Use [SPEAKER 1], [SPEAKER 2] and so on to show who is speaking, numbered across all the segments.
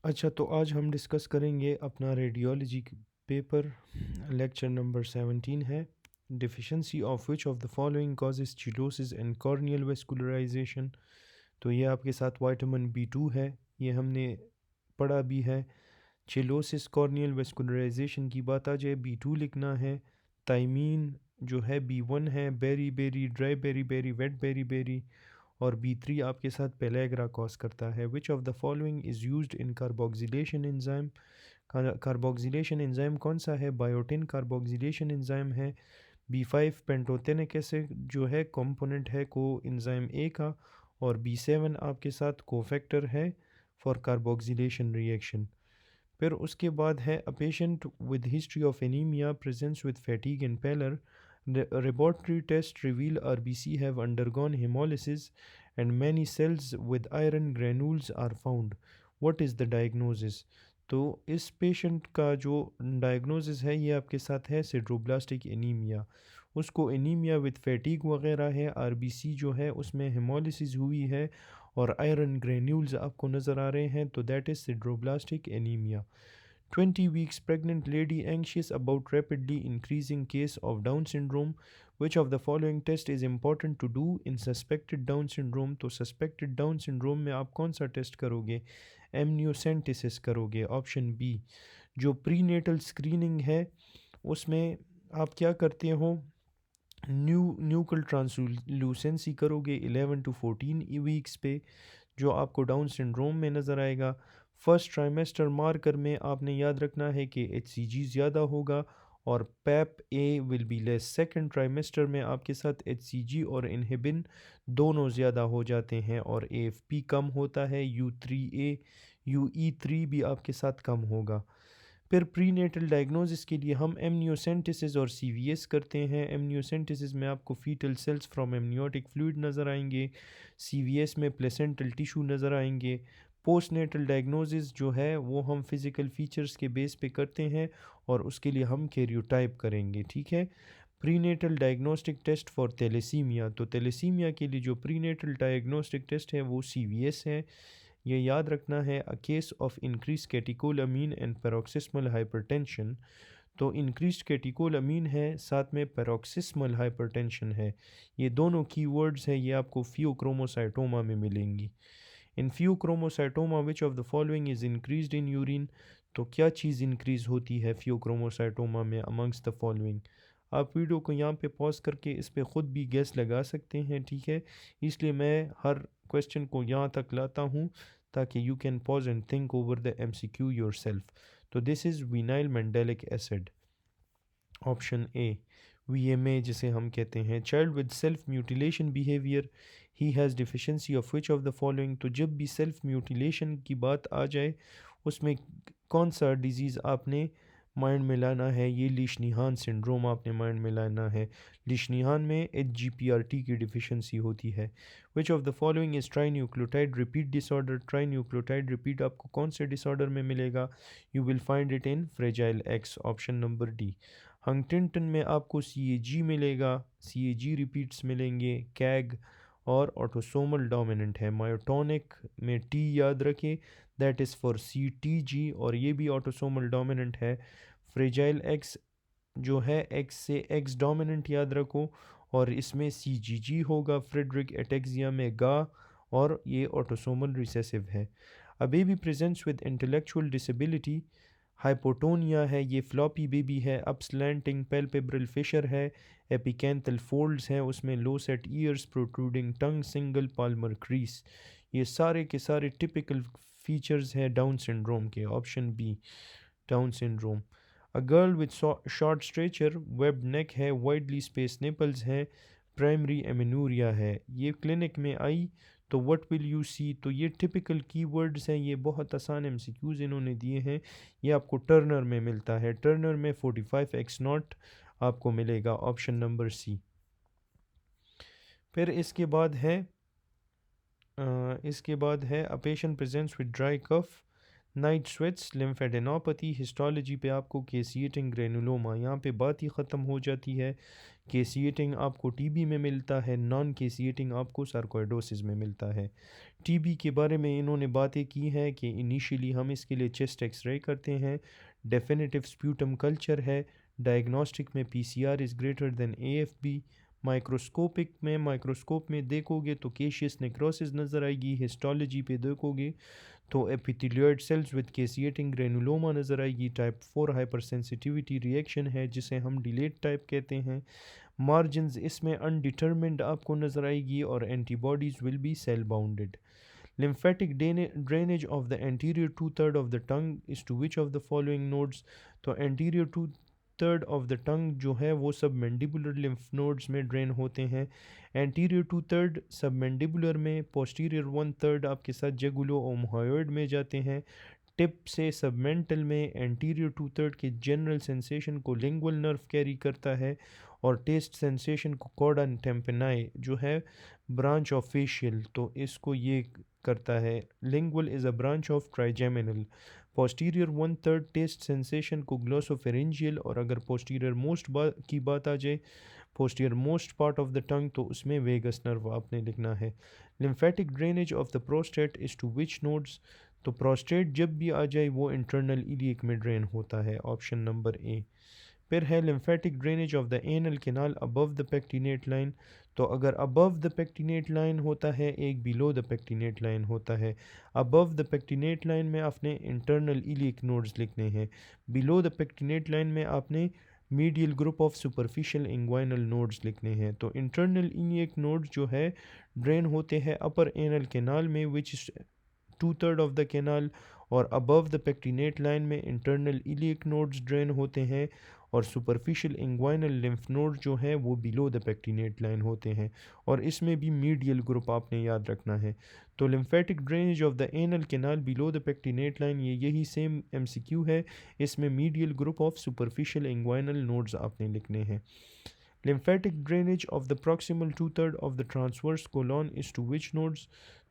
[SPEAKER 1] अच्छा, तो आज हम डिस्कस करेंगे अपना रेडियोलॉजी पेपर, लेक्चर नंबर 17 है। Deficiency of which of the following causes cheilosis and corneal vascularisation. तो ये आपके साथ विटामिन B2 है, ये हमने पढ़ा भी है। चिलोसिस कॉर्नियल वेस्कुलराइजेशन की बात आ जाए, B2 लिखना है। थाइमीन जो है B1 है, beriberi, dry beriberi, wet beriberi. और B3 आपके साथ पेलेग्रा कॉज करता है। Which of the following is used in carboxylation enzyme. Carboxylation enzyme कौन सा है? बायोटिन कार्बोक्सिलेशन एंजाइम है। B5 पेंटोथेनिक एसिड जो है कंपोनेंट है को एंजाइम ए का। और B7 आपके साथ कोफैक्टर है फॉर कार्बोक्सिलेशन रिएक्शन। फिर उसके बाद है a patient with history of anaemia presents with fatigue and pallor. Laboratory tests reveal RBC have undergone hemolysis and many cells with iron granules are found. What is the diagnosis? तो इस patient का जो diagnosis है ये आपके साथ है सिड्रोब्लास्टिक anaemia. उसको एनीमिया विद फैटीग वगैरह है, आरबीसी जो है उसमें हेमोलिसिस हुई है और आयरन ग्रेन्यूल्स आपको नज़र आ रहे हैं, तो that is सिड्रोब्लास्टिक anaemia. 20 weeks pregnant lady anxious about rapidly increasing case of Down syndrome. Which of the following test is important to do in suspected Down syndrome? तो suspected Down syndrome में आप कौन सा टेस्ट करोगे? एमनियोसेंटिसिस करोगे, option B. जो prenatal screening है उसमें आप क्या करते हो? न्यूकल ट्रांसलूसेंसी करोगे 11 to 14 वीक्स पे, जो आपको डाउन सिंड्रोम में नज़र आएगा। फर्स्ट ट्राइमेस्टर मार्कर में आपने याद रखना है कि HCG ज़्यादा होगा और PAPP A will be less. Second trimester में आपके साथ HCG और इनहिबिन दोनों ज़्यादा हो जाते हैं और AFP कम होता है। UE3 भी आपके साथ कम होगा। फिर प्रीनेटल डायग्नोसिस के लिए हम एमनियोसेंटिसिस और CVS करते हैं। एमनियोसेंटिसिस में आपको foetal cells from amniotic fluid नज़र आएंगे, CVS में प्लेसेंटल टिश्यू नज़र आएंगे। पोस्टनेटल डायग्नोसिस जो है वो हम फिज़िकल फीचर्स के बेस पे करते हैं और उसके लिए हम कैरियोटाइप करेंगे, ठीक है। Prenatal diagnostic test for thalassaemia, तो थैलेसीमिया के लिए जो प्रीनेटल डायग्नोस्टिक टेस्ट है वो CVS है। ये याद रखना है। A case of increase catecholamine and paroxysmal hypertension, तो इंक्रीज कैटिकोलामीन है, साथ में पेरोक्सिस्मल हाइपरटेंशन है। ये दोनों कीवर्ड्स हैं, ये आपको फियोक्रोमोसाइटोमा में मिलेंगी। In pheochromocytoma which of the following is increased in urine, तो क्या चीज़ इंक्रीज़ होती है फियोक्रोमोसाइटोमा में अमंग्स द फॉलोइंग। आप वीडियो को यहाँ पे पॉज करके इस पे ख़ुद भी गैस लगा सकते हैं, ठीक है। इसलिए मैं हर क्वेश्चन को यहाँ तक लाता हूँ ताकि you can pause and think over the MCQ yourself. तो this is vinyl mandelic acid, option A. VMA जिसे हम कहते हैं, child with self mutilation behaviour, he has deficiency of which of the following. तो जब भी self mutilation की बात आ जाए उसमें कौन सा डिजीज़ आपने माइंड में लाना है? ये लीशनीहान सिंड्रोम आपने माइंड में लाना है। लीशनीहान में HGPRT की डिफिशेंसी होती है। Which of the following is tri nucleotide repeat disorder. Tri nucleotide repeat आपको कौन से डिसऑर्डर में मिलेगा? You will find it in fragile x, option number D. Huntington में आपको CAG मिलेगा, CAG रिपीट्स मिलेंगे, कैग और ऑटोसोमल डोमिनेंट है। मायोटोनिक में T याद रखें, दैट इज़ फॉर CTG और ये भी ऑटोसोमल डोमिनेंट है। फ्रेजाइल एक्स जो है X से X डोमिनेंट याद रखो और इसमें CGG होगा। फ्रेडरिक एटेक्सिया में गा और ये ऑटोसोमल रिसेसिव है। A baby presents with intellectual disability, hypotonia है, ये फ्लॉपी बेबी है। अपस्लैंटिंग पैल्पेब्रल फिशर है, एपिकेंथल फोल्ड्स हैं उसमें, low set ears, protruding tongue, single palmar crease. ये सारे के सारे टिपिकल फीचर्स हैं डाउन सिंड्रोम के, option B Down syndrome. A girl with short stature, web neck है, वाइडली स्पेस निपल्स हैं, प्राइमरी एमेनूरिया है। ये क्लिनिक में आई तो व्हाट विल यू सी, तो ये टिपिकल कीवर्ड्स हैं, ये बहुत आसान MCQs इन्होंने दिए हैं। ये आपको टर्नर में मिलता है, टर्नर में 45X0 आपको मिलेगा, ऑप्शन नंबर सी। फिर इसके बाद है a patient presents with dry cough, night sweats, lymphadenopathy, histology पे आपको केसिएटिंग ग्रेनुलोमा, यहाँ पे बात ही ख़त्म हो जाती है। केसिएटिंग आपको टीबी में मिलता है, नॉन केसिएटिंग आपको सार्कोइडोसिस में मिलता है। टीबी के बारे में इन्होंने बातें की हैं कि इनिशियली हम इसके लिए चेस्ट एक्सरे करते हैं, डेफिनेटिव स्प्यूटम कल्चर है, डायग्नोस्टिक में PCR is greater than AFB, microscope में देखोगे तो केशियस नेक्रोसिस नज़र आएगी, हिस्टोलॉजी पे देखोगे तो एपिथेलियोइड सेल्स विद केसिएटिंग ग्रेनुलोमा नज़र आएगी, टाइप 4 हाइपर सेंसिटिविटी रिएक्शन है जिसे हम डिलेट टाइप कहते हैं। मार्जिन्स इसमें अनडिटर्मिंड आपको नज़र आएगी और antibodies will be cell bounded. lymphatic drainage of the anterior two-third of the tongue is to which of the following nodes? तो anterior two-third of the tongue जो है वो submandibular lymph nodes में drain होते हैं। anterior two-third submandibular में, posterior one-third आपके साथ jugulo-omohyoid में जाते हैं। टिप से सबमेंटल में, एंटीरियर टू थर्ड के जनरल सेंसेशन को लिंगुअल नर्व कैरी करता है और टेस्ट सेंसेशन को कॉर्डा टेम्पेनाई जो है ब्रांच ऑफ फेशियल, तो इसको ये करता है। Lingual is a branch of trigeminal. Posterior one third taste sensation को ग्लोसोफेरेंजियल, और अगर पोस्टीरियर मोस्ट की बात आ जाए, posterior most part of the tongue, तो उसमें वेगस नर्व आपने लिखना है। Lymphatic drainage of the prostate is to which nodes? तो प्रोस्टेट जब भी आ जाए वो इंटरनल इलियक में ड्रेन होता है, ऑप्शन नंबर ए। फिर है lymphatic drainage of the anal canal above the pectinate line. तो अगर अबव द पेक्टिनेट लाइन होता है, एक बिलो द पेक्टिनेट लाइन होता है। अबव द पेक्टिनेट लाइन में आपने इंटरनल इलियक नोड्स लिखने हैं, बिलो द पेक्टिनेट लाइन में आपने medial group of superficial inguinal nodes लिखने हैं। तो इंटरनल इलियक नोड्स जो है ड्रेन होते हैं अपर एनल कैनाल में, which two third of the canal, और अबव द पेक्टिनेट लाइन में इंटरनल इलियक नोड्स ड्रेन होते हैं और सुपरफिशियल इंग्वाइनल लिम्फ नोड जो है वो बिलो द पेक्टिनेट लाइन होते हैं, और इसमें भी मीडियल ग्रुप आपने याद रखना है। तो lymphatic drainage of the anal canal below the pectinate line, ये यही सेम एमसीक्यू है, इसमें medial group of superficial inguinal nodes आपने लिखने हैं। lymphatic drainage of the proximal two-third of the transverse colon is to which nodes?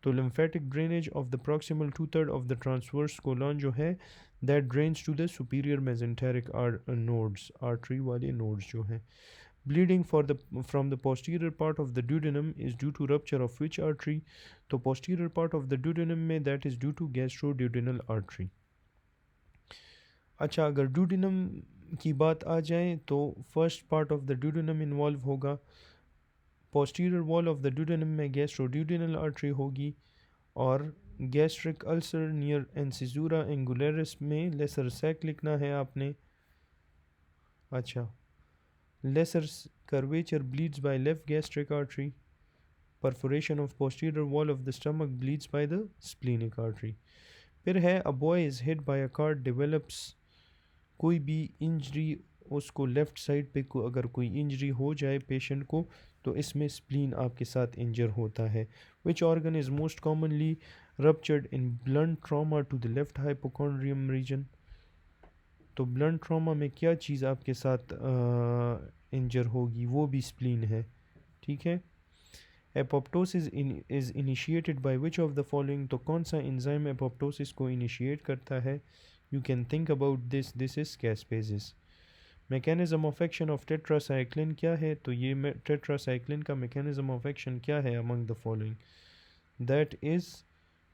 [SPEAKER 1] तो lymphatic drainage of the proximal two-third of the transverse colon जो है that drains to the superior mesenteric nodes, artery वाले nodes जो हैं। bleeding from the posterior part of the duodenum is due to rupture of which artery? तो posterior part of the duodenum में that is due to gastroduodenal artery। अच्छा, अगर duodenum की बात आ जाए तो first part of the duodenum involve होगा, posterior wall of the duodenum में गैस्ट्रोड्यूडेनल आर्टरी होगी, और gastric ulcer near incisura angularis में लेसर सैक लिखना है आपने। अच्छा, lesser curvature bleeds by left gastric artery, perforation of posterior wall of the stomach bleeds by the splenic artery. फिर है a boy is hit by a car develops, कोई भी injury उसको लेफ़्ट साइड पे को अगर कोई इंजरी हो जाए पेशेंट को, तो इसमें स्प्लीन आपके साथ इंजर होता है। Which organ is most commonly ruptured in blunt trauma to the left hypochondrium region? तो ब्लंट ट्रॉमा में क्या चीज़ आपके साथ इंजर होगी, वो भी स्प्लीन है, ठीक है। Apoptosis is initiated by which of the following? तो कौन सा एंजाइम एपोप्टोसिस को इनिशिएट करता है? You can think about this. This is caspases. Mechanism of action of tetracycline क्या है? तो ये tetracycline का mechanism of action क्या है among the following? That is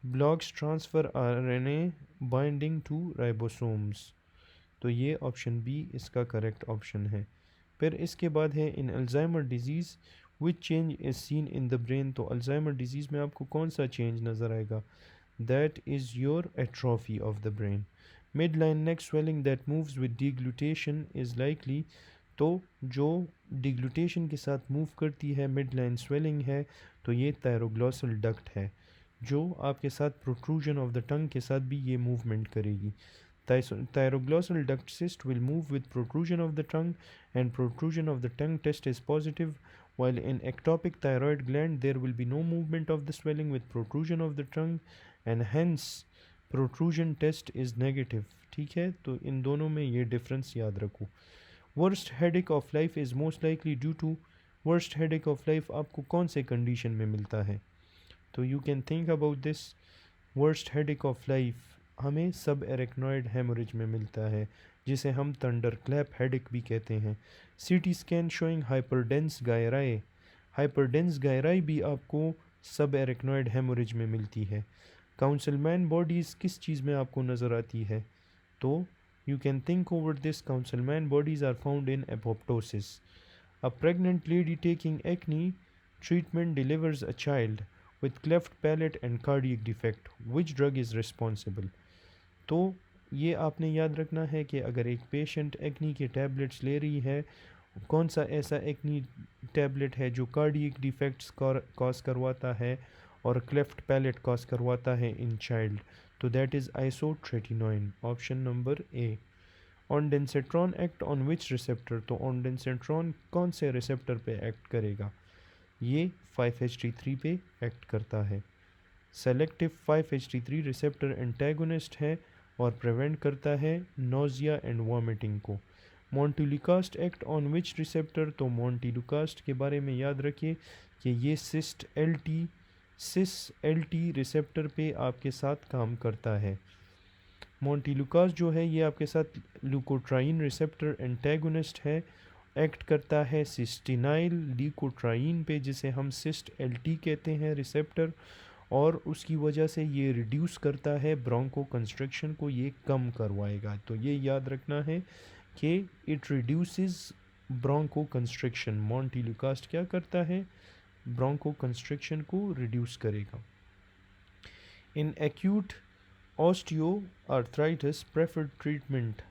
[SPEAKER 1] blocks transfer RNA binding to ribosomes. तो ये ऑप्शन बी इसका करेक्ट ऑप्शन है। फिर इसके बाद है in Alzheimer disease which change is seen in the brain? तो अल्जाइमर डिजीज़ में आपको कौन सा चेंज नज़र आएगा? That is your atrophy of the brain. Midline neck swelling that moves with deglutition is likely, तो जो डिग्लूटेशन के साथ मूव करती है मिडलाइन स्वेलिंग है, तो ये थायरोग्लॉसल डक्ट है जो आपके साथ प्रोट्रूजन ऑफ द टंग के साथ भी ये मूवमेंट करेगी। Thyroglossal duct cyst will move with protrusion of the tongue, and protrusion of the tongue test is positive, while in ectopic thyroid gland there will be no movement of the swelling with protrusion of the tongue, and hence protrusion test is negative। ठीक है, तो इन दोनों में ये difference याद रखो। Worst headache of life is most likely due to, worst headache of life आपको कौन से कंडीशन में मिलता है? तो you can think about this. Worst headache of life हमें सब एरेक्नॉइड हेमोरेज में मिलता है, जिसे हम थंडर क्लैप हेडेक भी कहते हैं। सीटी स्कैन शोइंग हाइपरडेंस गायराई भी आपको सब एरेक्नॉइड हेमोरेज में मिलती है। काउंसलमैन बॉडीज़ किस चीज़ में आपको नज़र आती है? तो you can think over this. Councilman bodies are found in apoptosis. A pregnant lady taking acne treatment delivers a child with cleft palate and cardiac defect. Which drug is responsible? तो ये आपने याद रखना है कि अगर एक पेशेंट एक्नी के टैबलेट्स ले रही है, कौन सा ऐसा एक्नी टैबलेट है जो कार्डियक डिफेक्ट्स कॉज करवाता है और क्लेफ्ट पैलेट कॉज करवाता है इन चाइल्ड? तो that is isotretinoin, option number A. Ondansetron act on which receptor? तो ऑनडेंसेट्रॉन कौन से रिसेप्टर पे एक्ट करेगा? ये 5-HT3 पे एक्ट करता है। सेलेक्टिव 5-HT3 रिसेप्टर एंटेगोनिस्ट है और प्रिवेंट करता है नोज़िया एंड वॉमिटिंग को। Montelukast act on which receptor? तो मोंटेलुकास्ट के बारे में याद रखिए कि ये सिस एल टी रिसेप्टर पे आपके साथ काम करता है। मोंटेलुकास जो है ये आपके साथ लुकोट्राइन रिसेप्टर एंटेगोनिस्ट है, एक्ट करता है सिस्टिनाइल ल्यूकोट्राइन पे, जिसे हम सिस्ट एलटी कहते हैं रिसेप्टर, और उसकी वजह से ये रिड्यूस करता है ब्रोंको कंस्ट्रक्शन को, ये कम करवाएगा। तो ये याद रखना है कि it reduces bronchoconstriction. Montelukast क्या करता है? ब्रोंको कंस्ट्रक्शन को रिड्यूस करेगा। In acute osteoarthritis preferred treatment,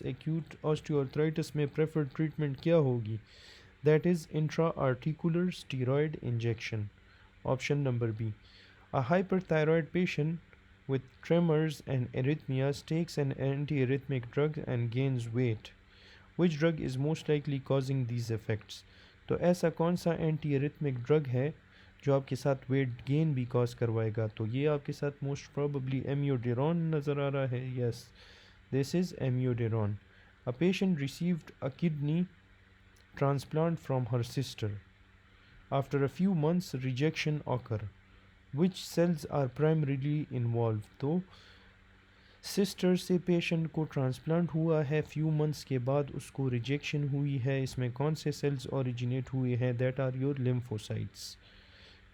[SPEAKER 1] acute osteoarthritis में प्रेफर्ड ट्रीटमेंट क्या होगी? That is intra articular steroid injection, option number B. A hyperthyroid patient with tremors and arrhythmias takes an antiarrhythmic drug and gains weight. Which drug is most likely causing these effects? तो ऐसा कौन सा anti drug है जो आपके साथ weight gain भी cause करवाएगा? तो ये आपके साथ मोस्ट प्रोबेबली एम्योडेरॉन नज़र आ रहा है। Yes, this is amiodarone. A patient received a kidney transplant from her sister. After a few months, rejection occur. Which cells are primarily involved? तो सिस्टर से पेशेंट को ट्रांसप्लांट हुआ है, फ्यू मंथ्स के बाद उसको रिजेक्शन हुई है, इसमें कौन से सेल्स ओरिजिनेट हुए हैं? That are your lymphocytes.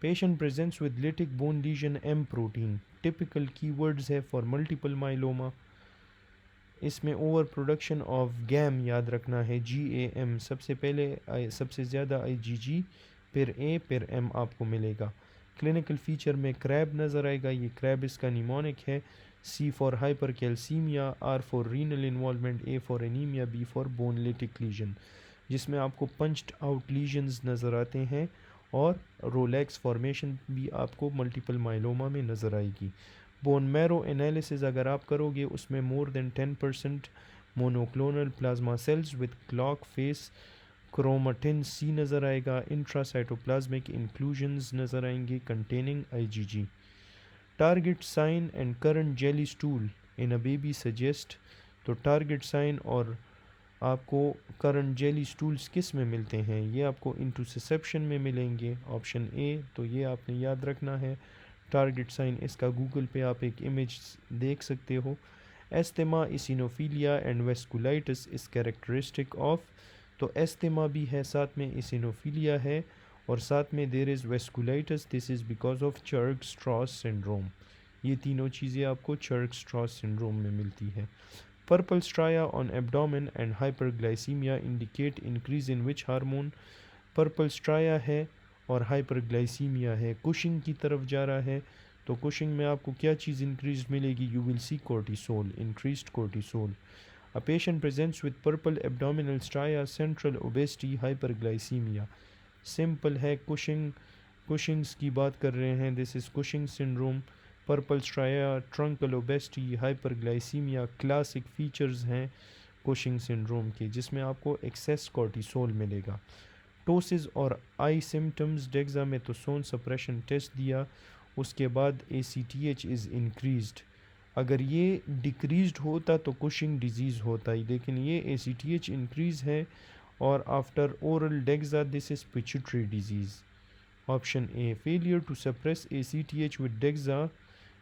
[SPEAKER 1] Patient presents with lytic bone lesion M protein, typical keywords है फॉर मल्टीपल माइलोमा। इसमें ओवर प्रोडक्शन ऑफ गैम याद रखना है, GAM, सबसे पहले सबसे ज़्यादा IgG, फिर A, फिर M आपको मिलेगा। क्लिनिकल फीचर में क्रैब नज़र आएगा, ये क्रैब इसका निमोनिक है। C for hypercalcaemia, R for renal involvement, A for anaemia, B for bone lytic lesion, जिसमें आपको पंच्ड आउट लीजन्स नज़र आते हैं और रोलैक्स फॉर्मेशन भी आपको मल्टीपल माइलोमा में नज़र आएगी। बोन मैरो एनालिसिस अगर आप करोगे उसमें more than 10% monoclonal plasma cells with clock face chromatin C नज़र आएगा। इंट्रासाइटोप्लाज्मिक इंक्लूजन्स नज़र आएंगे containing IgG। Target sign and currant jelly stool in a baby suggest, तो टारगेट साइन और आपको करंट जेली स्टूल्स किस में मिलते हैं? ये आपको इंटुसिसेप्शन में मिलेंगे, ऑप्शन ए। तो ये आपने याद रखना है। टारगेट साइन इसका गूगल पे आप एक इमेज देख सकते हो। Asthma, eosinophilia and vasculitis is characteristic of, तो एस्थमा भी है, साथ में इसिनोफीलिया है और साथ में there is vasculitis, this is because of Churg Strauss syndrome. ये तीनों चीज़ें आपको चर्क-स्ट्रॉस सिंड्रोम में मिलती है। Purple striae on abdomen and hyperglycaemia indicate increase in which hormone? Purple striae है और हाइपरग्लाइसीमिया है, कुशिंग की तरफ जा रहा है। तो कुशिंग में आपको क्या चीज़ इंक्रीज मिलेगी? You will see cortisol, increased cortisol. A patient presents with purple abdominal striae, central obesity, hyperglycaemia. Simple है, कुशिंग्स की बात कर रहे हैं, this is Cushing syndrome. Purple striae, truncal obesity, hyperglycaemia classic features हैं कुशिंग सिंड्रोम के, जिसमें आपको एक्सेस कोर्टिसोल मिलेगा। टोसिस और आई सिम्टम्स, डेक्सामेथासोन सप्रेशन टेस्ट दिया, उसके बाद ACTH इज़ इंक्रीज्ड। अगर ये डिक्रीज्ड होता तो कुशिंग डिजीज़ होता ही, लेकिन ये ACTH इंक्रीज़ है और after oral dexa this is pituitary disease, option A. Failure to suppress ACTH with dexa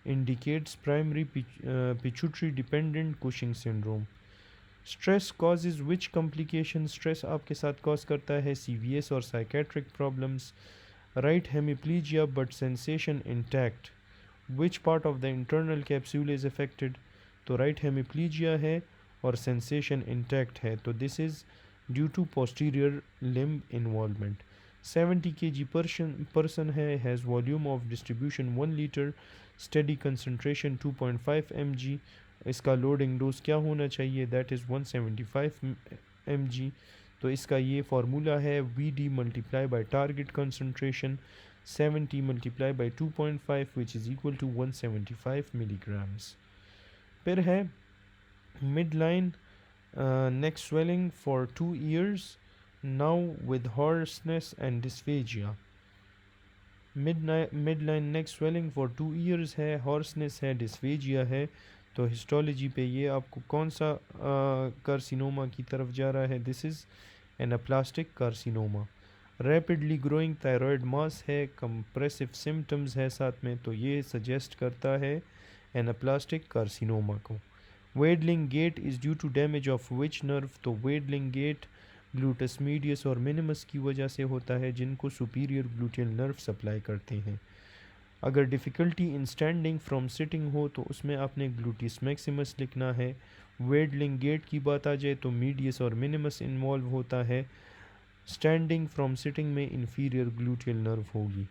[SPEAKER 1] indicates primary pituitary dependent Cushing syndrome. Stress causes which complication, stress आपके साथ cause करता है CVS और psychiatric problems. Right hemiplegia but sensation intact, which part of the internal capsule is affected. तो right hemiplegia है और sensation intact है, तो this is due to posterior limb involvement. 70 kg person है, has volume of distribution 1 litre, study concentration 2.5 mg. इसका loading dose क्या होना चाहिए, दैट इज़ 175 mg. तो इसका ये फार्मूला है V D multiply by target concentration 70 multiply by 2.5 which is equal to 175 milligrams. फिर है mid line neck swelling for 2 years, now with hoarseness and dysphagia. Midline neck swelling for 2 years है, hoarseness है, dysphagia है. तो histology पे ये आपको कौन सा कार्सिनोमा की तरफ जा रहा है, this is anaplastic carcinoma. Rapidly growing thyroid mass है, कंप्रेसिव सिम्टम्स है साथ में, तो ये सजेस्ट करता है एनाप्लास्टिक कार्सिनोमा को. Waddling gait is due to damage of which nerve, तो वेडलिंग गेट ग्लूटस मीडियस और मिनिमस की वजह से होता है, जिनको सुपीरियर ग्लूटियल नर्व सप्लाई करते हैं. अगर difficulty in standing from sitting हो तो उसमें आपने ग्लूटिस मैक्सिमस लिखना है. वेडलिंग गेट की बात आ जाए तो मीडियस और मिनिमस इन्वॉल्व होता है. स्टैंडिंग फ्रॉम सिटिंग में इंफीरियर ग्लूटियल नर्व होगी.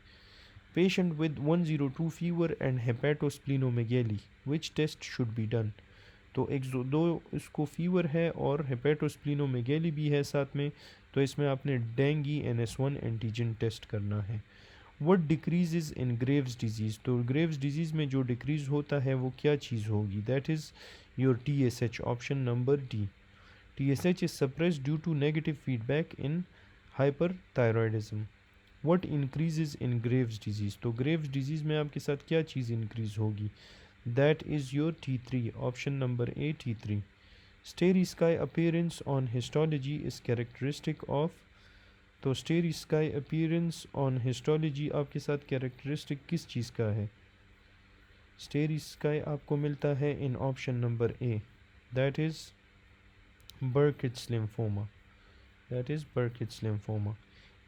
[SPEAKER 1] Patient with 102 fever and hepatosplenomegaly, which test should be done. तो एक दो इसको फीवर है और हेपेटोस्प्लिनोमेगेली भी है साथ में, तो इसमें आपने डेंगी NS1 एंटीजन टेस्ट करना है. What decreases in Graves disease, तो ग्रेव्स डिजीज़ में जो डिक्रीज होता है वो क्या चीज़ होगी, that is your TSH, option number D. TSH is suppress due to negative feedback in hyperthyroidism. What increases in Graves disease, तो ग्रेव्स डिजीज़ में आपके साथ क्या चीज़ इंक्रीज होगी, that is your T3, option number A, T3. Starry sky appearance on histology is characteristic of, तो starry sky appearance on histology आपके साथ characteristic किस चीज़ का है. starry sky आपको मिलता है in option number A, that is Burkitt's lymphoma, that is Burkitt's lymphoma.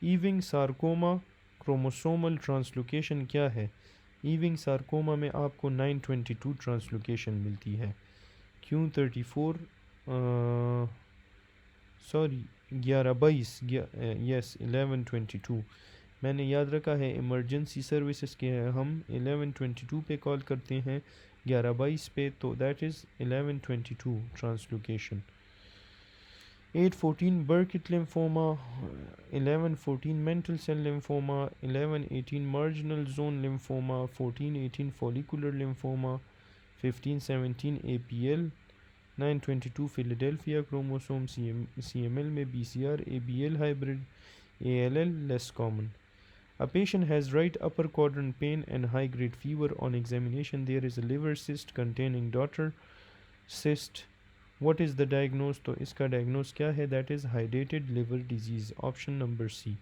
[SPEAKER 1] Ewing sarcoma chromosomal translocation क्या है, ईविंग सार्कोमा में आपको 922 ट्रांसलोकेशन मिलती है. Q34 सॉरी 1122 यस 1122 मैंने याद रखा है. इमरजेंसी सर्विसेज के हम 1122 पे कॉल करते हैं, 1122 पे, तो that is 1122 translocation. 814 Burkitt lymphoma, 1114 mantle cell lymphoma, 1118 marginal zone lymphoma, 1418 follicular lymphoma, 1517 APL, 922 Philadelphia chromosome CML में BCR ABL hybrid, ALL less common. A patient has right upper quadrant pain and high grade fever. On examination there is a liver cyst containing daughter cyst. What is the diagnose, तो इसका diagnose क्या है, that is hydatid liver disease, option number C.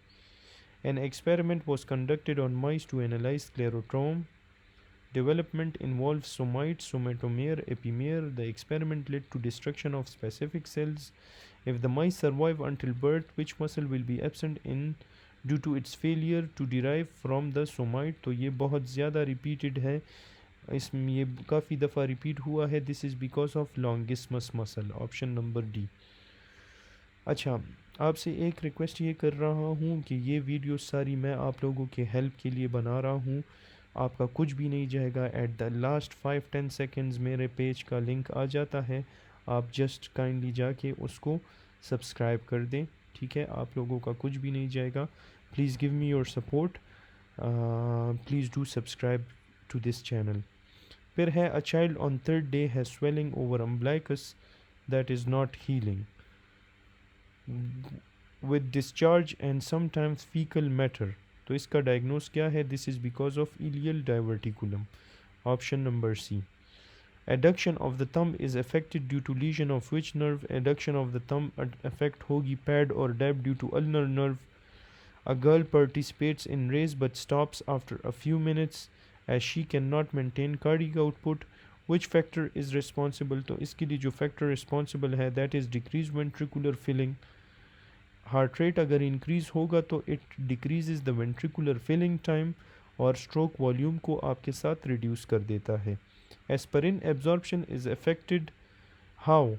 [SPEAKER 1] An experiment was conducted on mice to analyze sclerotome. Development involves somites, somatomere, epimere. The experiment led to destruction of specific cells. If the mice survive until birth, which muscle will be absent in due to its failure to derive from the somite. तो ये बहुत ज़्यादा repeated है, इसमें ये काफ़ी दफ़ा repeat हुआ है. This is because of longissimus muscle, option number D. अच्छा, आपसे एक रिक्वेस्ट ये कर रहा हूँ कि ये वीडियो सारी मैं आप लोगों के हेल्प के लिए बना रहा हूँ, आपका कुछ भी नहीं जाएगा. एट द लास्ट 5-10 सेकेंड्स मेरे पेज का लिंक आ जाता है, आप जस्ट काइंडली जाके उसको सब्सक्राइब कर दें, ठीक है. आप लोगों का कुछ भी नहीं जाएगा. Please give me your support, please do subscribe to this channel. फिर है a child on third day has swelling over umbilicus that is not healing with discharge and sometimes fecal matter. तो इसका डायग्नोस क्या है, this is because of ileal diverticulum, option number C. Adduction of the thumb is affected due to lesion of which nerve. Adduction of the thumb affect होगी pad और dab due to ulnar nerve. A girl participates in race but stops after a few minutes as she can not maintain cardiac output. Which factor is responsible, तो इसके लिए जो factor responsible है that is decrease ventricular filling. Heart rate अगर increase होगा तो it decrease the ventricular filling time और stroke volume को आपके साथ रिड्यूस कर देता है। Aspirin absorption is affected how,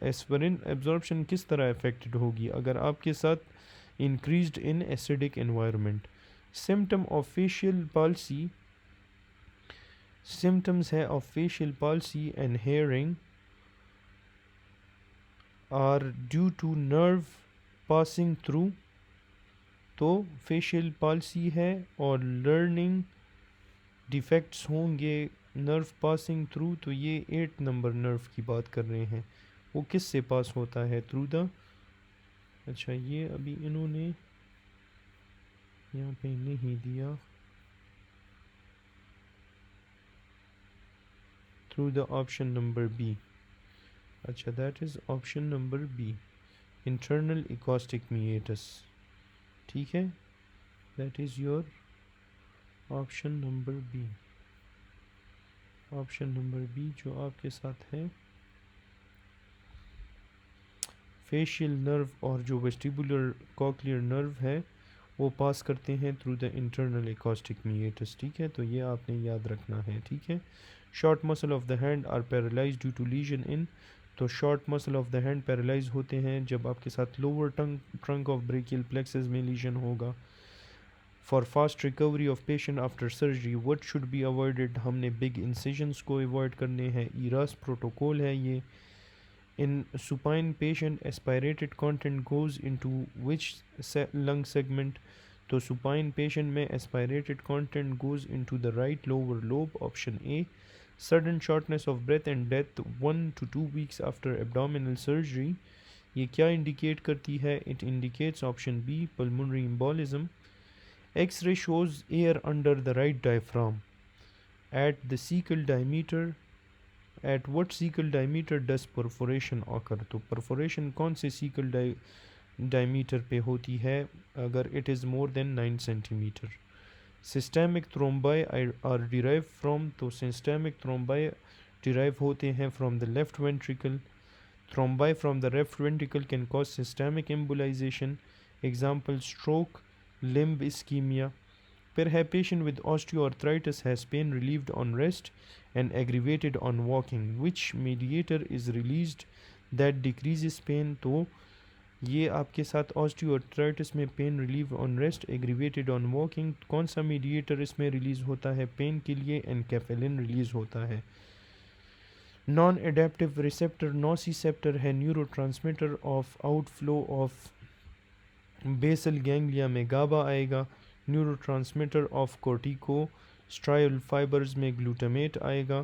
[SPEAKER 1] aspirin absorption किस तरह अफेक्टेड होगी अगर आपके साथ increased in acidic environment. Symptom of facial palsy, symptoms है of facial palsy and hearing are due to nerve passing through, तो फेशियल पाल्सी है और लर्निंग डिफेक्ट्स होंगे नर्व पासिंग थ्रू, तो ये 8 नंबर नर्व की बात कर रहे हैं। वो किस से पास होता है, थ्रू द, अच्छा ये अभी इन्होंने यहाँ पे नहीं दिया, through the option number B. अच्छा that is option number B, internal acoustic meatus. ठीक है, that is your option number B. Option number B जो आपके साथ है, फेशियल नर्व और जो वेस्टिबुलर कॉक्लियर नर्व है वो पास करते हैं through the internal acoustic meatus. ठीक है, तो ये आपने याद रखना है। ठीक है, short muscle of the hand are paralyse due to lesion in, तो short muscle of the hand paralyse होते हैं जब आपके साथ lower trunk of brachial plexus में लीजन होगा। For fast recovery of patient after surgery what should be avoided, हमने big incisions को अवॉइड करने हैं, ईरास प्रोटोकॉल है ये। In supine patient, aspirated content goes into which lung segment? तो supine patient में aspirated content goes into the right lower lobe, option A. Sudden shortness of breath and death 1 to 2 weeks after abdominal surgery, ये क्या indicate करती है? It indicates option B, pulmonary embolism. X-ray shows air under the right diaphragm at the cecal diameter. At what cecal diameter does perforation occur? तो perforation कौन से cecal diameter पे होती है अगर it is more than 9 centimeter? Systemic thrombi are derived from, तो systemic thrombi derive होते हैं from the left ventricle. Thrombi from the left ventricle can cause systemic embolization. Example stroke, limb ischemia. Perhaps patient with osteoarthritis has pain relieved on rest and aggravated on walking. Which mediator is released that decreases pain? तो ये आपके साथ osteoarthritis में pain relieved on rest, aggravated on walking, कौन सा mediator इसमें release होता है पेन के लिए? एनकेफेलिन रिलीज होता है। नॉन एडेप्टिव रिसेप्टर नोसिसेप्टर है neurotransmitter of outflow of basal ganglia में गाबा आएगा। Neurotransmitter of corticostriatal fibres में ग्लूटामेट आएगा।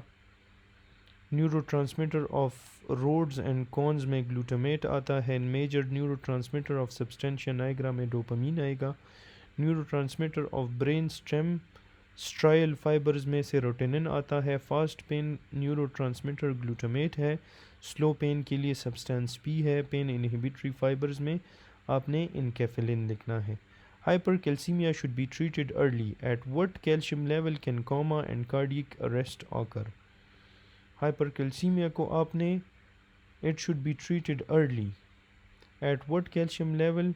[SPEAKER 1] Neurotransmitter of rods and cones में ग्लूटामेट आता है। Major neurotransmitter of substantia nigra में डोपामीन आएगा। Neurotransmitter of brain stem striatal fibres में सेरोटोनिन आता है। फास्ट पेन न्यूरोट्रांसमीटर ग्लूटामेट है। स्लो पेन के लिए सब्सटेंस पी है। पेन इनहिबिटरी फाइबर्स में आपने इनकेफेलिन लिखना है। Hypercalcemia should be treated early. At what calcium level can coma and cardiac arrest occur? Hypercalcemia को आपने it should be treated early. At what calcium level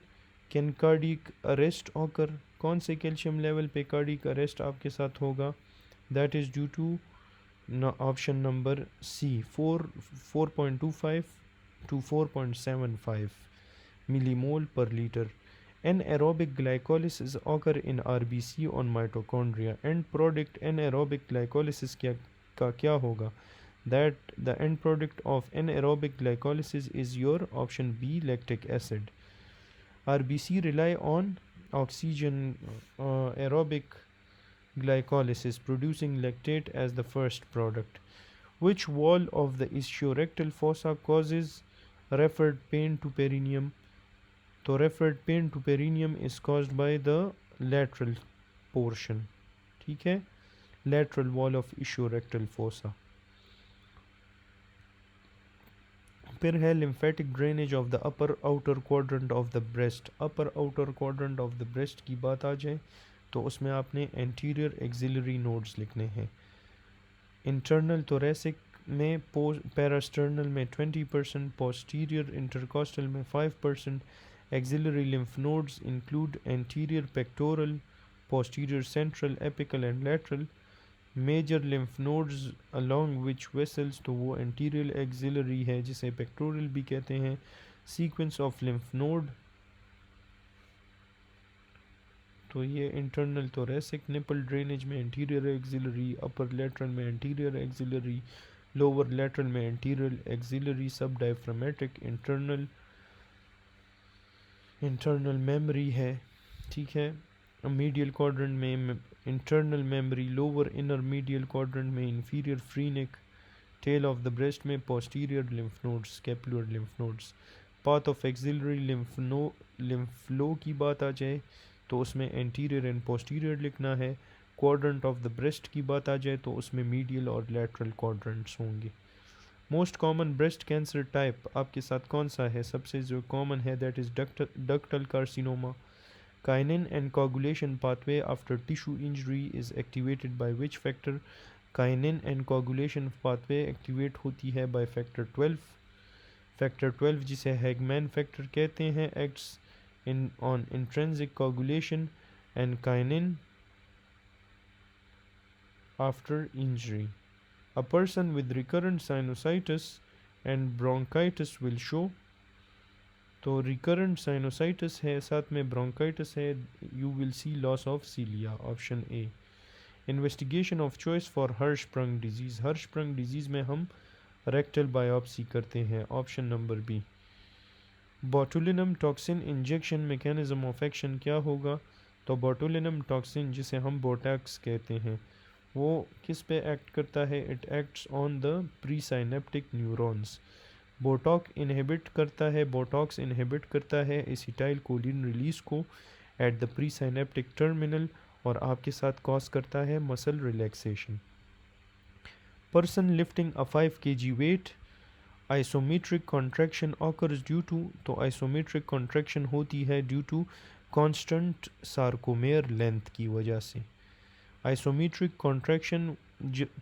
[SPEAKER 1] can cardiac arrest occur? कौन से calcium level पे cardiac arrest आपके साथ होगा? That is due to option number C, 4.25 to 4.75 millimole per liter. Anaerobic glycolysis occur in RBC on mitochondria. End product anaerobic glycolysis का क्या होगा? That the end product of anaerobic glycolysis is your option B, lactic acid. RBC rely on oxygen aerobic glycolysis producing lactate as the first product. Which wall of the ischiorectal fossa causes referred pain to perineum? तो referred pain to perineum is caused by the lateral portion. ठीक है, lateral wall of ischiorectal fossa. फिर है lymphatic drainage of the upper outer quadrant of the breast. upper outer quadrant of the breast की बात आ जाए तो उसमें आपने एंटीरियर एक्सिलरी नोड्स लिखने हैं। इंटरनल थोरेसिक में पैरास्टर्नल में 20%, पोस्टीरियर इंटरकॉस्टल में 5%। Axillary lymph nodes include anterior pectoral, posterior central, apical and lateral. Major lymph nodes along which vessels, तो वो एंटीरियर एक्सिलरी है जिसे पेक्टोरल भी कहते हैं। सीक्वेंस ऑफ लिम्फ नोड, तो ये इंटरनल थोरेसिक निपल ड्रेनेज में एंटीरियर एक्सिलरी, अपर लेटरल में एंटीरियर एक्सिलरी, लोअर लेटरल में anterior axillary, subdiaphragmatic internal mammary है। ठीक है, मीडियल क्वाड्रेंट में internal mammary, lower inner medial quadrant में inferior phrenic, tail of the breast में posterior lymph nodes, scapular lymph nodes. Path of axillary lymph flow की बात आ जाए तो उसमें एंटीरियर एंड पोस्टीरियर लिखना है। क्वाड्रेंट ऑफ द ब्रेस्ट की बात आ जाए तो उसमें मीडियल और लैटरल क्वाड्रेंट्स होंगे। Most common breast cancer type आपके साथ कौन सा है? सबसे जो कॉमन है that is ductal carcinoma. Kinin and coagulation pathway after tissue injury is activated by which factor? Kinin and coagulation pathway activate होती है बाय फैक्टर 12। फैक्टर 12 जिसे हैगमैन फैक्टर कहते हैं acts in on intrinsic coagulation and kinin after injury. A person with recurrent sinusitis and bronchitis will show, तो recurrent sinusitis है साथ में bronchitis है, you will see loss of cilia, option A। Investigation of choice for Hirschsprung disease, Hirschsprung disease में हम rectal biopsy करते हैं, option number B। botulinum toxin injection mechanism of action क्या होगा? तो botulinum toxin जिसे हम बोटैक्स कहते हैं वो किस पे एक्ट करता है? It acts on the presynaptic neurons. Botox inhibit करता है एसिटाइल कोलिन रिलीज को at the presynaptic terminal और आपके साथ कॉज करता है muscle relaxation. Person lifting a 5 kg weight, isometric contraction occurs due to, तो आइसोमेट्रिक कॉन्ट्रैक्शन होती है due to constant sarcomere length की वजह से। आइसोमेट्रिक कॉन्ट्रैक्शन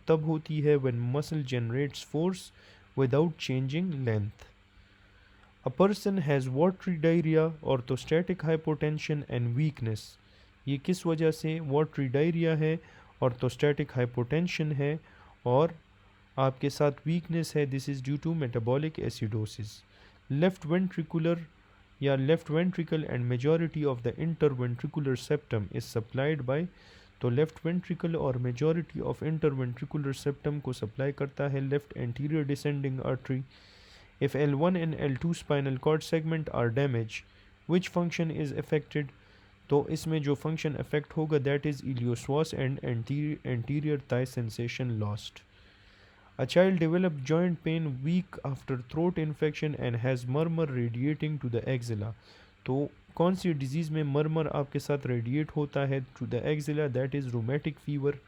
[SPEAKER 1] तब होती है when muscle generates force without changing length. A person has watery diarrhoea, orthostatic hypotension and weakness, ये किस वजह से? वाटरी डायरिया है, ऑर्थोस्टैटिक हाइपोटेंशन है और आपके साथ वीकनेस है, this is due to metabolic acidosis. Left ventricular या left ventricle and majority of the interventricular septum is supplied by, तो लेफ्ट वेंट्रिकल और मेजॉरिटी ऑफ इंटरवेंट्रिकुलर सेप्टम को सप्लाई करता है left anterior descending artery. If L1 and L2 spinal cord segment are damage, which function is affected? तो इसमें जो function affect होगा that is iliopsoas and anterior thigh sensation lost. A child developed joint pain week after throat infection and has murmur radiating to the axilla, तो कौन सी disease में मरमर आपके साथ radiate होता है to the axilla? That is rheumatic fever.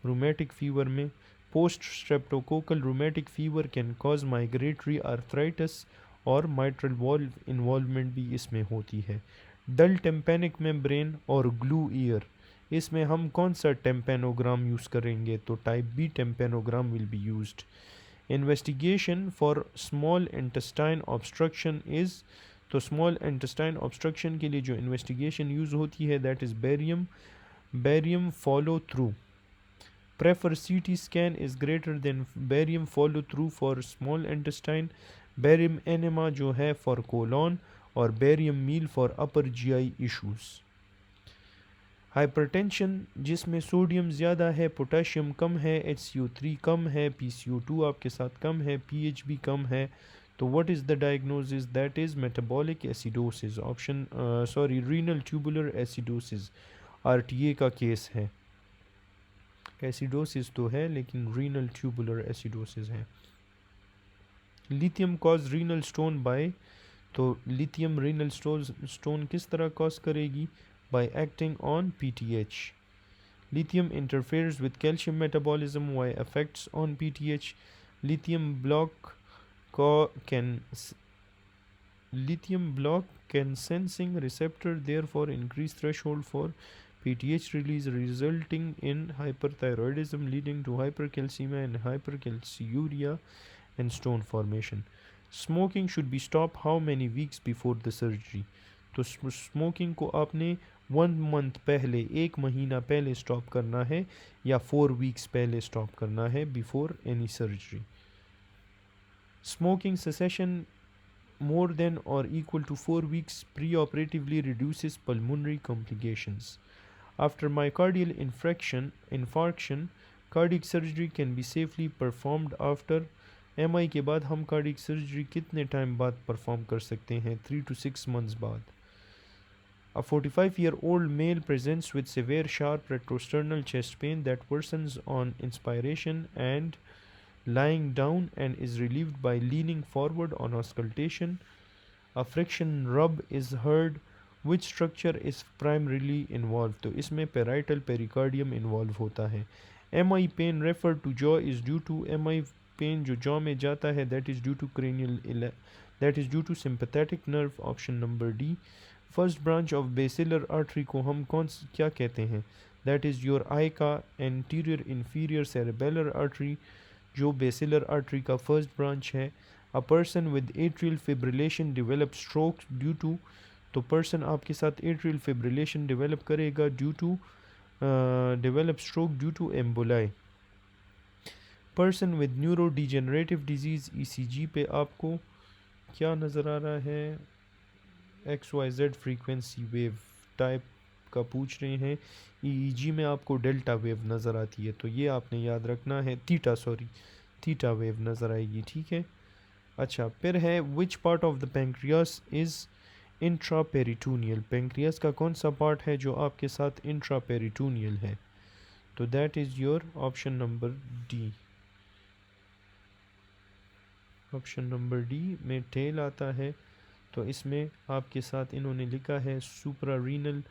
[SPEAKER 1] Rheumatic fever में post streptococcal rheumatic fever can cause migratory arthritis और mitral valve involvement भी इसमें होती है। डल टेम्पेनिक मेम्ब्रेन और ग्लू ईयर, इसमें हम कौन सा टेम्पेनोग्राम यूज़ करेंगे? तो type B tympanogram will be used. Investigation for small intestine obstruction is, तो स्मॉल इंटेस्टाइन ऑब्स्ट्रक्शन के लिए जो इन्वेस्टिगेशन यूज़ होती है that is barium follow through. Prefer CT scan is greater than barium follow through for small intestine. Barium enema जो है for colon और barium meal for upper GI issues. Hypertension जिसमें sodium ज़्यादा है, potassium कम है, HCO3 कम है, PCO2 आपके साथ कम है, pH भी कम है, तो what is the diagnosis? That is metabolic acidosis, option renal tubular acidosis RTA का केस है। एसिडोसिस तो है लेकिन रीनल ट्यूबुलर एसिडोसिस है। Lithium cause renal stone by, तो लिथियम रीनल स्टोन किस तरह कॉज करेगी? by acting on PTH. Lithium interferes with calcium metabolism why affects on PTH. Lithium block can sensing receptor therefore increase threshold for PTH release resulting in hyperthyroidism leading to hypercalcemia and hypercalciuria and stone formation. Smoking should be stopped how many weeks before the surgery? तो smoking को आपने 1 month पहले, 1 महीना पहले stop करना है या 4 weeks पहले स्टॉप करना है before any surgery. Smoking cessation more than or equal to 4 weeks preoperatively reduces pulmonary complications. After myocardial infarction, cardiac surgery can be safely performed after MI के बाद हम कार्डियक सर्जरी कितने टाइम बाद perform कर सकते हैं? 3 to 6 months बाद. A 45-year-old male presents with severe sharp retrosternal chest pain that worsens on inspiration and lying down and is relieved by leaning forward on auscultation. A friction rub is heard. Which structure is primarily involved? तो इसमें parietal pericardium involve होता है. MI pain referred to jaw is due to MI pain जो jaw में जाता है, that is due to sympathetic nerve. Option number D. First branch of basilar artery को हम क्या कहते हैं? That is your eye का anterior inferior cerebellar artery जो basilar artery का first branch है. A person with atrial fibrillation develops stroke due to, तो person आपके साथ atrial fibrillation develop करेगा develop stroke due to emboli. Person with neurodegenerative disease ECG पे आपको क्या नज़र आ रहा है? XYZ फ्रीक्वेंसी वेव टाइप का पूछ रहे हैं. EEG में आपको डेल्टा वेव नज़र आती है, तो ये आपने याद रखना है. थीटा वेव नज़र आएगी. ठीक है. अच्छा, फिर है विच part of the pancreas is intraperitoneal? Pancreas का कौन सा पार्ट है जो आपके साथ इंट्रापेरिटोनियल है? तो that is your option number D. Option number D में टेल आता है. तो इसमें आपके साथ इन्होंने लिखा है सुप्रारीनल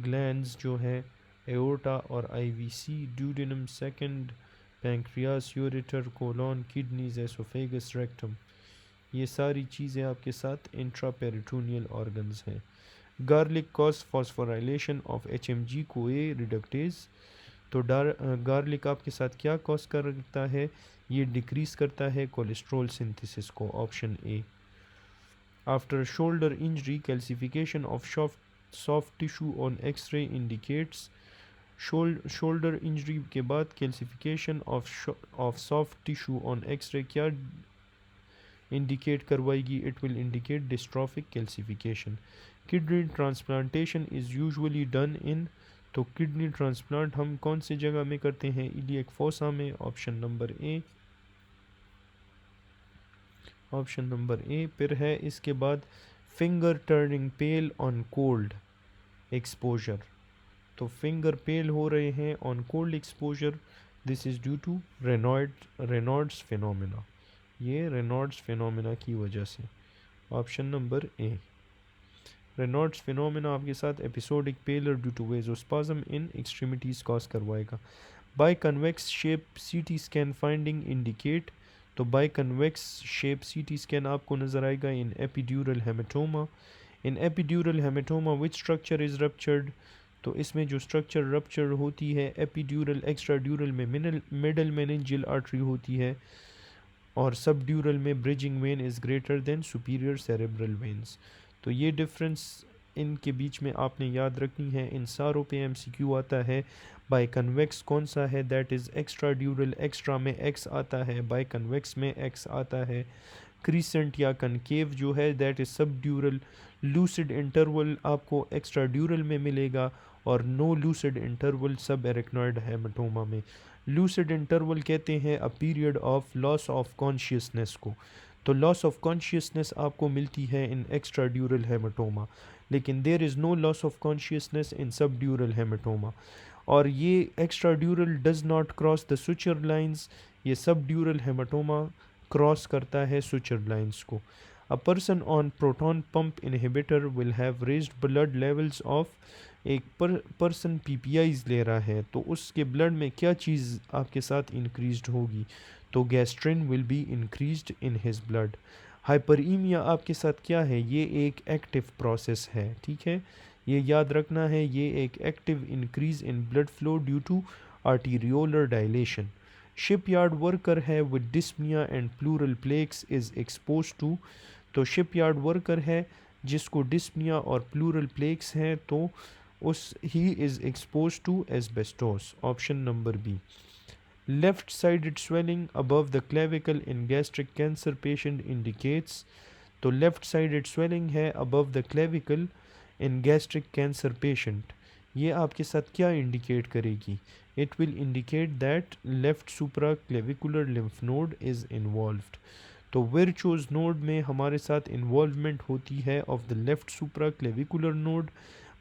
[SPEAKER 1] ग्लैंड्स जो है एओर्टा और IVC, duodenum, second pancreas, ureter, colon, kidneys, esophagus, rectum. ये सारी चीज़ें आपके साथ इंट्रापेरिटोनियल ऑर्गन्स हैं. Garlic cause phosphorylation of HMG CoA reductase. तो गार्लिक आपके साथ क्या कॉज करता है? ये डिक्रीज करता है कोलेस्ट्रॉल सिंथेसिस को. Option A. After shoulder injury, calcification of soft tissue on X-ray indicates. Shoulder injury के बाद calcification of soft tissue on X-ray क्या indicate करवाएगी? It will indicate dystrophic calcification. Kidney transplantation is usually done in. तो kidney transplant हम कौन सी जगह में करते हैं? iliac fossa में. Option number A. Option number A. फिर है इसके बाद finger turning pale on cold exposure. तो फिंगर पेल हो रहे हैं on cold exposure. This is due to Raynaud's phenomena. ये रेनॉल्ड्स फिनोमेना की वजह से. Option number A. Raynaud's phenomena आपके साथ episodic pallor due to vasospasm in extremities cause करवाएगा. Biconvex shape CT scan finding indicate. तो biconvex shape CT scan आपको नज़र आएगा in epidural haematoma. In epidural haematoma which structure is ruptured. तो इसमें जो स्ट्रक्चर रप्चर होती है एपिड्यूरल, एक्स्ट्राड्यूरल में मिडल मेनिंजियल आर्टरी होती है और सबड्यूरल में bridging when is greater then superior cerebral veins. तो ये डिफरेंस इनके बीच में आपने याद रखनी है. इन सारों पे MCQ आता है. बाय कन्वेक्स कौन सा है? That is extradural. एक्स्ट्रा में X आता है, बाय कन्वेक्स में X आता है. क्रीसेंट या कनकेव जो है that is subdural. Lucid interval आपको एक्स्ट्राड्यूरल में मिलेगा और no lucid interval subarachnoid haematoma में. लूसिड इंटरवल कहते हैं a period of loss of consciousness को. तो लॉस ऑफ कॉन्शियसनेस आपको मिलती है इन एक्स्ट्राड्यूरल हेमेटोमा, लेकिन there is no loss of consciousness in subdural haematoma. और ये extradural does not cross the suture lines. ये सबड्यूरल हेमेटोमा क्रॉस करता है सुचर लाइंस को. A person on proton pump inhibitor will have raised blood levels of. एक person PPIs ले रहा है तो उसके ब्लड में क्या चीज़ आपके साथ इंक्रीज्ड होगी? तो gastrin will be increased in his blood. Hyperaemia आपके साथ क्या है? ये एक एक्टिव प्रोसेस है. ठीक है, ये याद रखना है, ये एक active increase in blood flow due to arteriolar dilatation. Shipyard worker है with dyspnoea and pleural plaques is expose to, तो शिपयार्ड वर्कर है जिसको डिस्पनिया और प्लूरल प्लेक्स हैं, तो उस ही is expose to asbestos. Option number B. Left sided swelling above the clavicle in gastric cancer patient indicates, तो left sided swelling है above the clavicle in gastric cancer patient, ये आपके साथ क्या इंडिकेट करेगी? It will indicate that left supraclavicular lymph node is involved. तो Virchow's node में हमारे साथ इन्वॉल्वमेंट होती है of the left supraclavicular node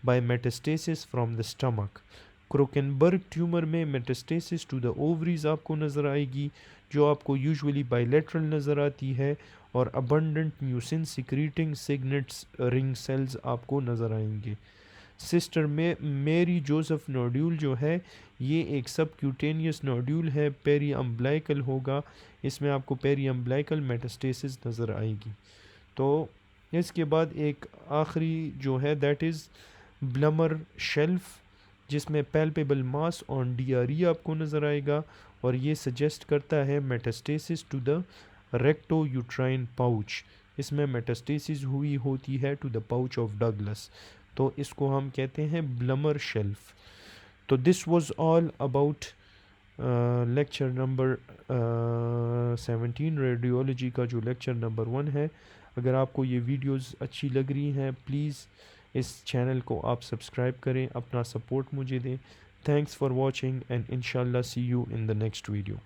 [SPEAKER 1] by metastasis from the stomach. Krukenberg tumour में मेटास्टेसिस टू द ओवरीज आपको नज़र आएगी, जो आपको यूजुअली बायलैटरल नज़र आती है, और abundant mucin secreting signets ring cells आपको नज़र आएंगे। सिस्टर में मेरी जोसेफ नोड्यूल जो है ये एक सबक्यूटेनियस नोड्यूल है, पेरी अम्ब्लाइकल होगा, इसमें आपको पेरी अम्ब्लाइकल मेटास्टेसिस नज़र आएगी। तो इसके बाद एक आखिरी जो है दैट इज़ ब्लमर शेल्फ, जिसमें पैल्पेबल मास ऑन डीआरई आपको नज़र आएगा, और ये सजेस्ट करता है metastasis to the rectouterine pouch, इसमें मेटास्टेसिस हुई होती है to the pouch of Douglas, तो इसको हम कहते हैं ब्लमर शेल्फ। तो this was all about lecture number 17 radiology का जो लेक्चर नंबर 1 है। अगर आपको ये वीडियोस अच्छी लग रही हैं प्लीज़ इस चैनल को आप सब्सक्राइब करें, अपना सपोर्ट मुझे दें। थैंक्स फॉर वॉचिंग एंड इंशाल्लाह see you in the next video.